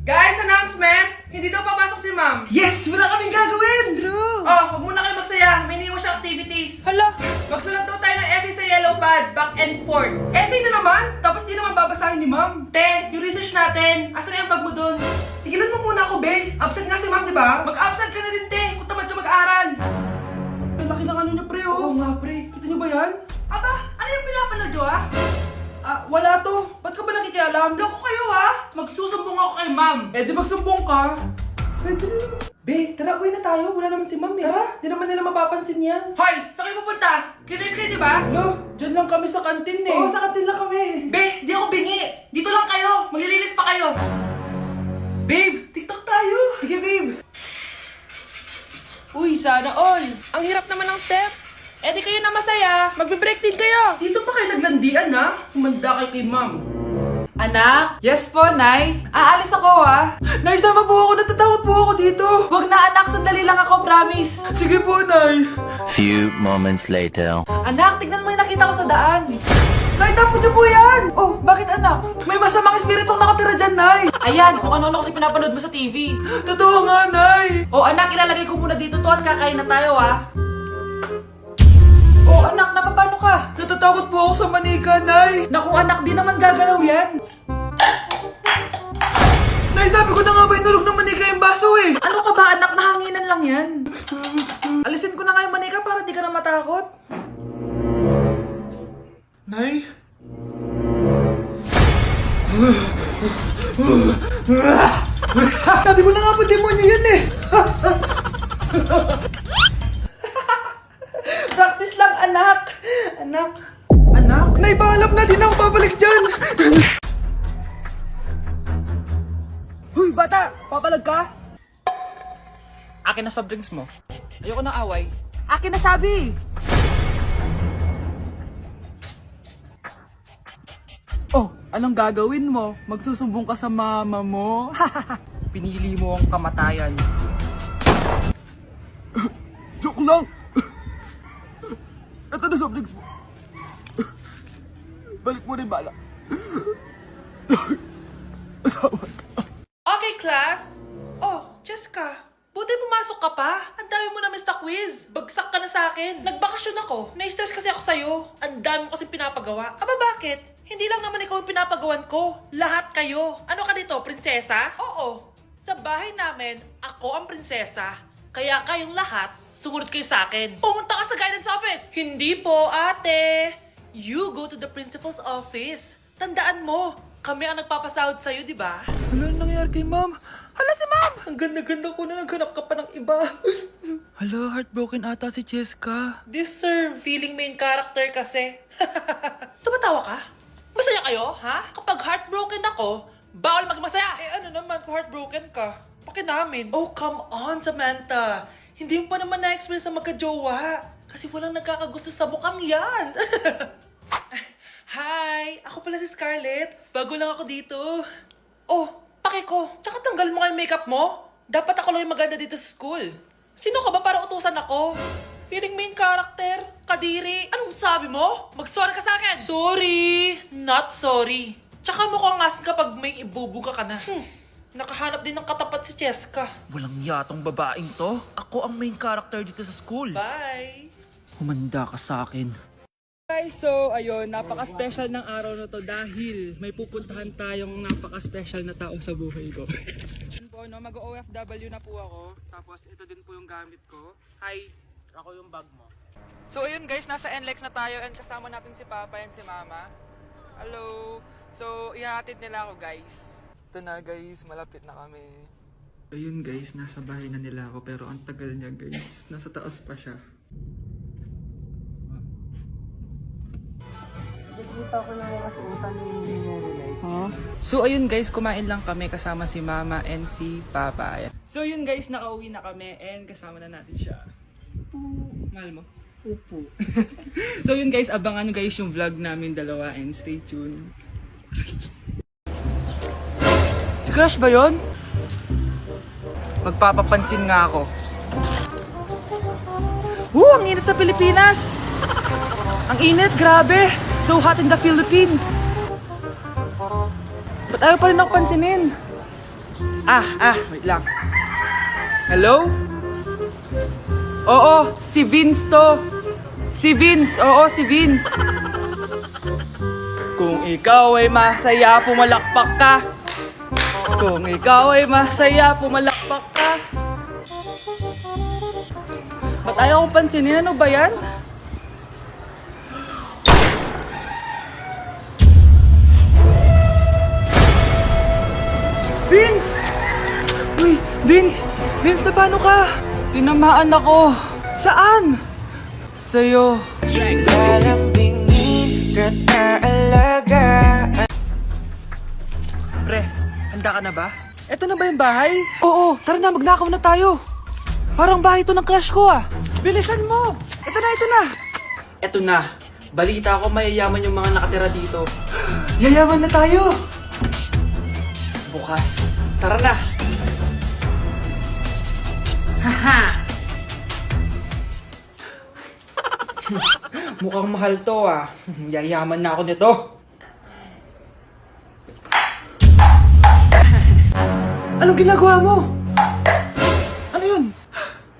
Guys, announcement! Hindi daw papasok si ma'am. Yes! Wala kaming gagawin! True! Oh, huwag muna kayo magsaya. May iniwan siyang activities. Hala! Magsulat daw tayo ng essay sa yellow pad, back and forth. Essay na naman? Tapos di naman babasahin ni ma'am. Te, yung research natin. Asa na yung bag mo dun? Tigilan mo muna ako, be. Absent nga si ma'am, di ba? Mag-absent ka na din, te. Kung tamad ka mag-aaral. Ang laki ng ano niya, pre, oh. Oo nga, pre. Kita niyo ba yan? Aba, ano yung pinapanood nyo, ha? Wala to. Ba't ka ba nakikialam? Loko kayo, ha? Magsusumbong ako kay ma'am. Eh, di magsumbong ka? Pwede na naman. Be, tara, uwi na tayo. Wala naman si ma'am, eh. Tara, di naman nila mapapansin yan. Hoy, saan kayo pupunta? Cleaners kayo, di ba? No, dyan lang kami sa kantin, eh. Oo, sa kantin lang kami. Be, di ako bingi. Dito lang kayo. Maglilinis pa kayo. Babe, TikTok tayo. Sige, babe. Uy, sana all! Ang hirap naman ng step. Eh di kayo na masaya. Magbe-break din kayo. Dito pa kayo naglandian, ha? Humanda kayo kay ma'am. Anak? Yes po, Nay. Aalis ako, ha? Nay, sama po ako. Natatakot po ako dito. Wag na, anak. Sandali lang ako, promise. Sige po, Nay. Few moments later. Anak, tignan mo yung nakita ko sa daan. Nay, tapon niyo po yan. Oh, bakit anak? May masamang espiritong nakatira dyan, Nay. Ayan, kung ano-ano kasi pinapanood mo sa TV. Totoo nga, Nay. Oh, anak, ilalagay ko muna dito to at kakain na tayo, ha? Oh, anak, napapano ka? Natatakot po ako sa manika, Nay. Naku, anak, di naman gagalaw yan. Nay, sabi ko na nga ba inulog ng manika yung baso, eh. Ano ka ba, anak? Nahanginan lang yan. Alisin ko na nga yung manika para di ka na matakot. Nay? Sabi ko na nga po, demonyo yan, eh. Practice lang, anak. Anak? Anak? Nay, paalam na din ako babalik dyan. Huy, bata! Papalag ka? Akin na soft drinks mo. Ayoko ng away. Akin na sabi! Oh, anong gagawin mo? Magsusumbong ka sa mama mo? Pinili mo ang kamatayan. Joke lang. Ito na soft drinks mo. Balik mo rin bala. Okay, class. Oh, Jessica. Buti pumasok ka pa. Ang dami mo na miss na quiz. Bagsak ka na sa akin. Nagbakasyon ako. Na-stress kasi ako sa'yo. Ang dami mo kasi pinapagawa. Aba, bakit? Hindi lang naman ikaw ang pinapagawan ko. Lahat kayo. Ano ka dito, prinsesa? Oo. Sa bahay namin, ako ang prinsesa. Kaya kayong lahat, sumunod kayo sa akin. Pumunta ka sa guidance office. Hindi po, ate. You go to the principal's office. Tandaan mo, kami ang nagpapasahod sa'yo, di ba? Ano nangyayari kay ma'am? Hala si ma'am! Ang ganda-ganda ko na naghanap ka pa ng iba. Hala, heartbroken ata si Cheska. This sir, feeling main character kasi. Tumatawa ka? Masaya kayo, ha? Kapag heartbroken ako, bawal magmasaya. Eh ano naman kung heartbroken ka? Pakinamin. Oh, come on, Samantha. Hindi mo pa naman na-experience sa magka-jowa. Kasi walang nagkakagusto sa mukhang yan. Hi! Ako pala si Scarlett. Bago lang ako dito. Oh, pake ko. Tsaka tanggal mo yung makeup mo. Dapat ako lang yung maganda dito sa school. Sino ka ba para utusan ako? Feeling main character? Kadiri? Anong sabi mo? Mag-sorry ka sa akin! Sorry! Not sorry. Tsaka mukhang asin kapag may ibubuga ka na. Nakahanap din ng katapat si Cheska. Walang yatong babaeng to. Ako ang main character dito sa school. Bye! Humanda ka sa akin. Guys, so ayun, napaka-special ng araw na to dahil may pupuntahan tayong napaka-special na tao sa buhay ko. Yun po, no, mag-OFW na po ako, tapos ito din po yung gamit ko. Hi, ako yung bag mo. So ayun guys, nasa NLEX na tayo and kasama natin si Papa and si Mama. Hello! So ihahatid nila ako guys. Ito na guys, malapit na kami. Ayun guys, nasa bahay na nila ako pero ang tagal niya guys. Nasa taas pa siya. So ayun guys, kumain lang kami kasama si Mama and si Papa. Ayan. So yun guys, nakauwi na kami and kasama na natin siya. Mahal mo? Upo. So yun guys, abangan guys yung vlog namin dalawa and stay tuned. Si Crush ba yun? Magpapapansin nga ako. Ang init sa Pilipinas! Ang init, grabe! So hot in the Philippines! Ba't ayaw pa rin ako pansinin? Wait lang. Hello? Oo, si Vince to. Si Vince, oo, si Vince. Kung ikaw ay masaya, pumalakpak ka. Kung ikaw ay masaya, pumalakpak ka. Ba't ayaw ko pansinin? Ano ba yan? Vince! Uy, Vince! Vince, na paano ka? Tinamaan ako. Saan? Sa'yo. Pre, handa ka na ba? Eto na ba yung bahay? Oo, tara na, magnakaw na tayo. Parang bahay to ng crush ko ah. Bilisan mo! Ito na, ito na! Eto na. Balita ko mayayaman yung mga nakatira dito. Yayaman na tayo! Bukas. Tara na! Haha! Mukhang mahal to ah. Yayaman na ako nito. Anong ginagawa mo? Ano yun?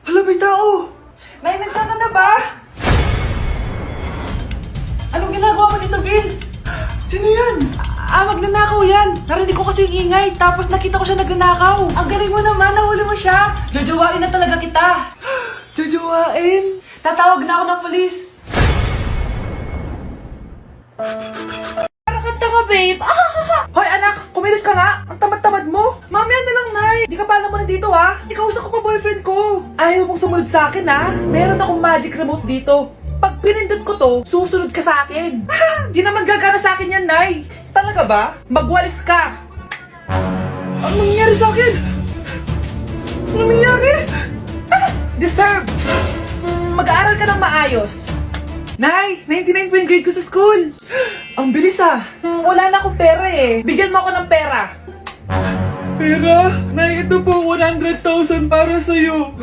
Hala, may tao! Nay, nandiyan ka na ba? Anong ginagawa mo dito, Vince? Sino yan? Magnanakaw yan! Narinig ko kasi yung ingay, tapos nakita ko siya nagnanakaw. Ang galing mo naman, nahuli mo siya. Jojowain na talaga kita. Jojowain? Tatawag na ako ng polis. Parang kanta ka, babe. Hoy, anak, kumilis ka nga. Ang tamad-tamad mo. Mamaya na lang, Nay. Di ka pala mo nandito, ha? Ikausap ko pa boyfriend ko. Ayaw mong sumunod sa akin, ha? Meron akong magic remote dito. Pag pinindot ko to, susunod ka sa akin. Di naman gagana sa akin yan, Nay. Talaga ba? Magwalis ka. Ano nangyayari sa akin? Ano nangyayari? Deserve. Mag-aaral ka ng maayos. Nay, 99 po yung grade ko sa school. Ang bilis ah. Wala na akong pera eh. Bigyan mo ako ng pera. Pera? Nay, ito po 100,000 para sa'yo.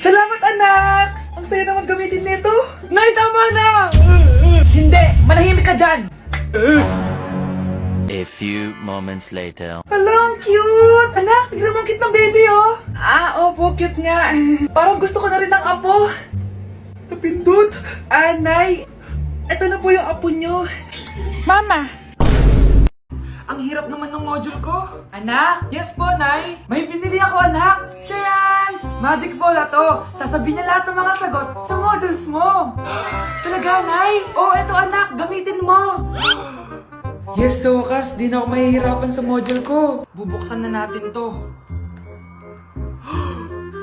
Salamat, anak. Ang saya naman gamitin nito. Nay, tama na. Hindi, manahimik ka dyan. A few moments later. Hala, ang cute! Anak, tignan mo ang cute ng baby, oh! Opo, cute nga. Parang gusto ko na rin ng apo. Napindot! Nay, eto na po yung apo nyo. Mama! Ang hirap naman ng module ko. Anak? Yes po, Nay. May binili ako, anak. Siya yan! Magic bola to. Sasabihin niya lahat ng mga sagot sa modules mo. Talaga, Nay? Oh, eto anak, gamitin mo. Yes, so wakas, di na ako mahihirapan sa module ko. Bubuksan na natin to.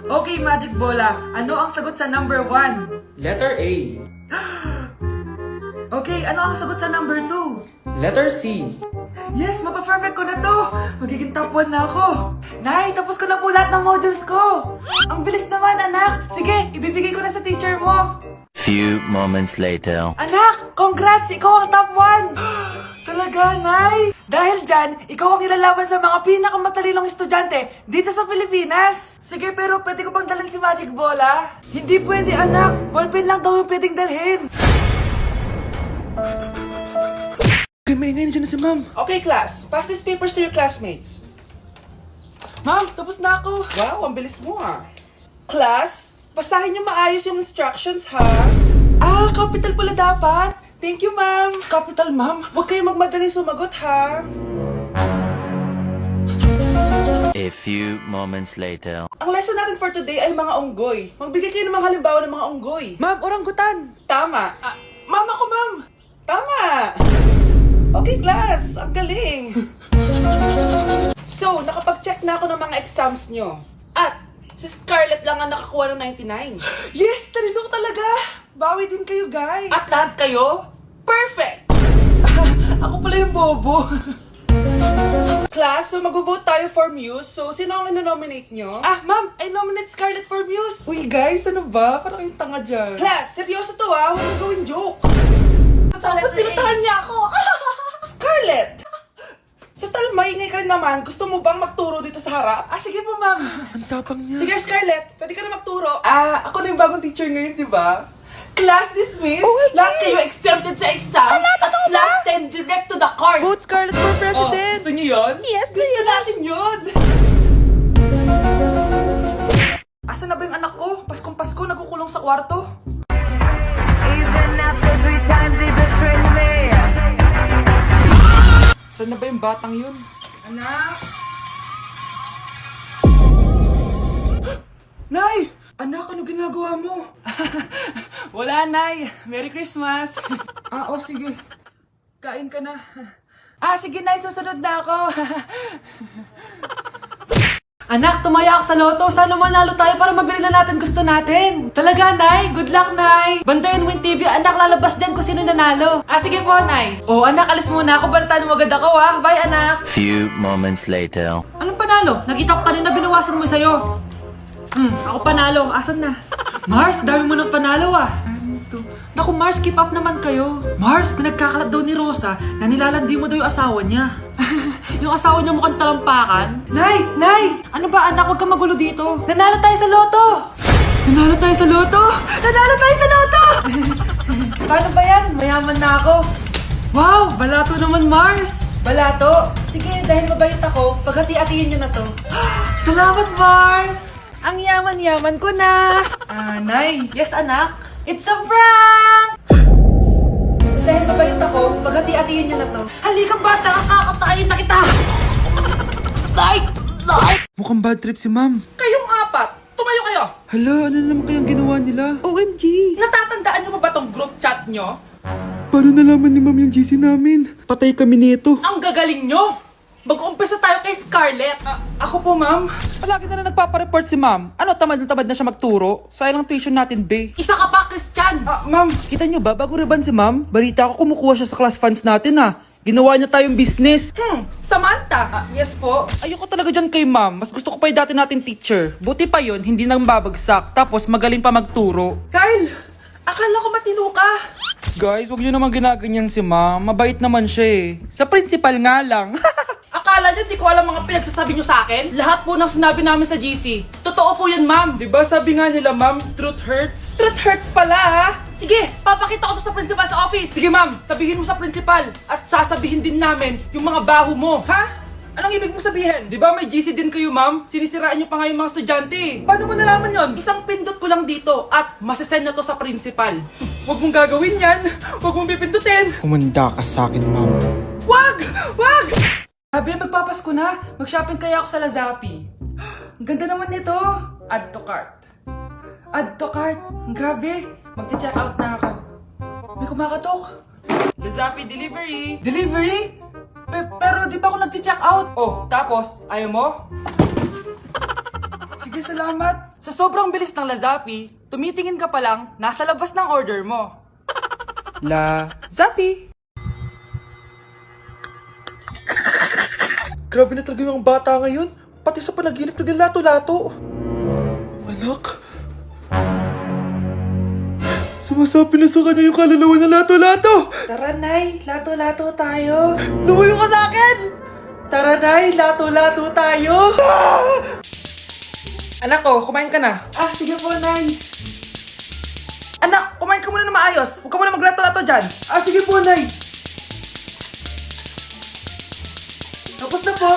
Okay, Magic Bola. Ano ang sagot sa number 1? Letter A. Okay, ano ang sagot sa number 2? Letter C. Yes, mapa-perfect ko na to. Magiging top 1 na ako. Nay, tapos ko na po lahat ng modules ko. Ang bilis naman, anak. Sige, ibibigay ko na sa teacher mo. Few moments later. Anak, congrats! Ikaw ang top 1! Talaga, Nay? Dahil dyan, ikaw ang ilalaban sa mga pinakamatalinong estudyante dito sa Pilipinas. Sige, pero pwede ko bang dalhin si Magic Bola? Hindi pwede, anak. Ballpen lang daw yung pwedeng dalhin. Okay, maingay na dyan na si Ma'am. Okay, class. Pass these papers to your classmates. Ma'am, tapos na ako. Wow, ang bilis mo ah. Class, basahin niyo maayos yung instructions, ha? Capital pala dapat. Thank you, ma'am. Capital, ma'am. Huwag kayong magmadali sumagot, ha? A few moments later. Ang lesson natin for today ay mga unggoy. Magbigay kayo ng mga halimbawa ng mga unggoy. Ma'am, oranggutan. Tama. Ma'am ako, ma'am. Tama. Okay, class. Ang galing. So, nakapag-check na ako ng mga exams nyo. At, si Scarlett lang ang nakakuha ng 99. Yes! Talino talaga! Bawi din kayo, guys. At lahat kayo? Perfect! Ako pala yung bobo. Class, so mag-vote tayo for Muse. So, sino ang ino-nominate nyo? Ma'am, I nominate Scarlett for Muse. Uy, guys, ano ba? Parang yung tanga dyan. Class, seryoso to ha. Huwag mong gawin joke. Tapos pinuntahan niya ako. Scarlett! Total, maingay ka rin naman. Gusto mo bang magturo dito sa harap? Sige po, ma'am. Ang tapang niya. Sige, Scarlett. Pwede ka na magturo. Ako na yung bagong teacher ngayon, di ba? Class dismissed? Lahat kayo exempted sa exam? At class 10 direct to the court. Vote Scarlett for president! Gusto niyo yun? Yes, Gusto natin yun! Asan na ba yung anak ko? Paskong Pasko, nagkukulong sa kwarto. Even after 3 times he betrayed me. Saan na ba yung batang yun? Anak! Nay! Anak, ano ginagawa mo? Wala, Nay. Merry Christmas. Sige. Kain ka na. Sige, Nay. Susunod na ako. Anak, tumaya ako sa loto. Sana manalo tayo para mabili na natin gusto natin. Talaga, Nay? Good luck, Nay. Bantayan mo yung TV. Anak, lalabas dyan kung sino nanalo. Sige po, Nay. Anak, alis muna ako. Balitaan mo agad ako, Bye, anak. Few moments later. Anong panalo? Nakita ko kanina binawasan mo sa'yo. Ako panalo. Asan na? Mars, dami mo ng panalo, Naku, Mars, keep up naman kayo. Mars, pinagkakalat daw ni Rosa na nilalandi mo daw yung asawa niya. Yung asawa niya mukhang talampakan. Nay! Nay! Ano ba, anak? Huwag kang magulo dito. Nanalo tayo sa loto! Nanalo tayo sa loto! Nanalo tayo sa loto! Paano ba yan? Mayaman na ako. Wow! Balato naman, Mars! Balato? Sige, dahil mabait ako, paghati-hatiin niyo na to. Salamat, Mars! Ang yaman-yaman ko na! Nay! Yes, anak? It's a prank! Dahil mabait ako, paghati-hatiin niyo na to. Halika, bata! Kakatayin na kita! Nay! Nay! Mukhang bad trip si ma'am. Kayong apat! Tumayo kayo! Hala, ano naman kayang ginawa nila? OMG! Natatandaan niyo ba tong group chat niyo? Paano nalaman ni ma'am yung GC namin? Patay kami nito. Ang gagaling niyo! Mag-uumpisa tayo kay Scarlett. Ako po, ma'am. Palagi na nagpapareport si ma'am. Ano, tamad na siya magturo? Sayang lang tuition natin, be. Isa ka pa, Christian! Ma'am, kita niyo ba, bago reban si ma'am, balita ko kumukuha siya sa class funds natin, Ginawa niya tayong business. Samantha! Yes po. Ayoko talaga dyan kay ma'am. Mas gusto ko pa yung dati natin teacher. Buti pa yun, hindi nang babagsak. Tapos magaling pa magturo. Kyle! Akala ko matino ka! Guys, huwag niyo naman ginaganyan si ma'am. Mabait naman siya Sa principal nga lang. Akala niyo di ko alam mga pinagsasabi niyo sa akin? Lahat po ng sinabi namin sa GC. Totoo po yan, ma'am. Diba sabi nga nila, ma'am, truth hurts? Truth hurts pala, Sige, papakita ko to sa principal sa office. Sige, ma'am. Sabihin mo sa principal. At sasabihin din namin yung mga baho mo. Ha? Anong ibig mo sabihin? Di ba may GC din kayo, ma'am? Sinisiraan niyo pa nga yung mga estudyante. Paano mo nalaman yon? Isang pindot ko lang dito at masasend na to sa principal. Huwag mong gagawin yan. Huwag mong pipindutin. Humanda ka sa akin, ma'am. Wag! Wag! Sabi, magpapasko na. Mag-shopping kaya ako sa Lazapi. Ang ganda naman nito. Add to cart. Add to cart. Grabe. Magche-check out na ako. May kumakatok. Lazapi delivery. Delivery? Pero di pa ako nagche-check out. Oh, tapos, ayaw mo? Sige, salamat. Sa sobrang bilis ng Lazapi, tumitingin ka pa lang, nasa labas ng order mo. Lazapi. Grabe na talaga yung bata ngayon. Pati sa panaginip naglato-lato. Anak. Sumasabi na sa kanya yung kaluluwa na lato-lato. Tara, Nay. Lato-lato tayo. Lumayo ka sa akin. Tara, Nay. Lato-lato tayo. Anak ko, kumain ka na. Sige po, Nay. Anak, kumain ka muna na maayos. Huwag ka muna maglato-lato dyan. Sige po, Nay. Tapos na po.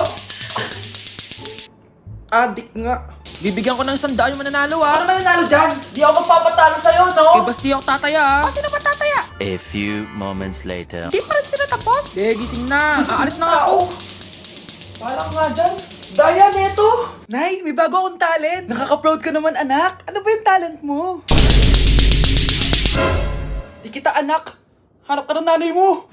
Adik nga. Bibigyan ko ng 100 yung mananalo, Ano mananalo dyan? Di ako magpapatalo sa'yo, no? Basti ako tataya, Sino ba tataya? A few moments later. Di pa rin sila tapos. gising na. Aalis na nga ako. Wala ka nga dyan. Daya, neto. Nay, may bago akong talent. Nakaka-proud ka naman, anak. Ano ba yung talent mo? Di kita, anak. Hanap ka ng nanay mo.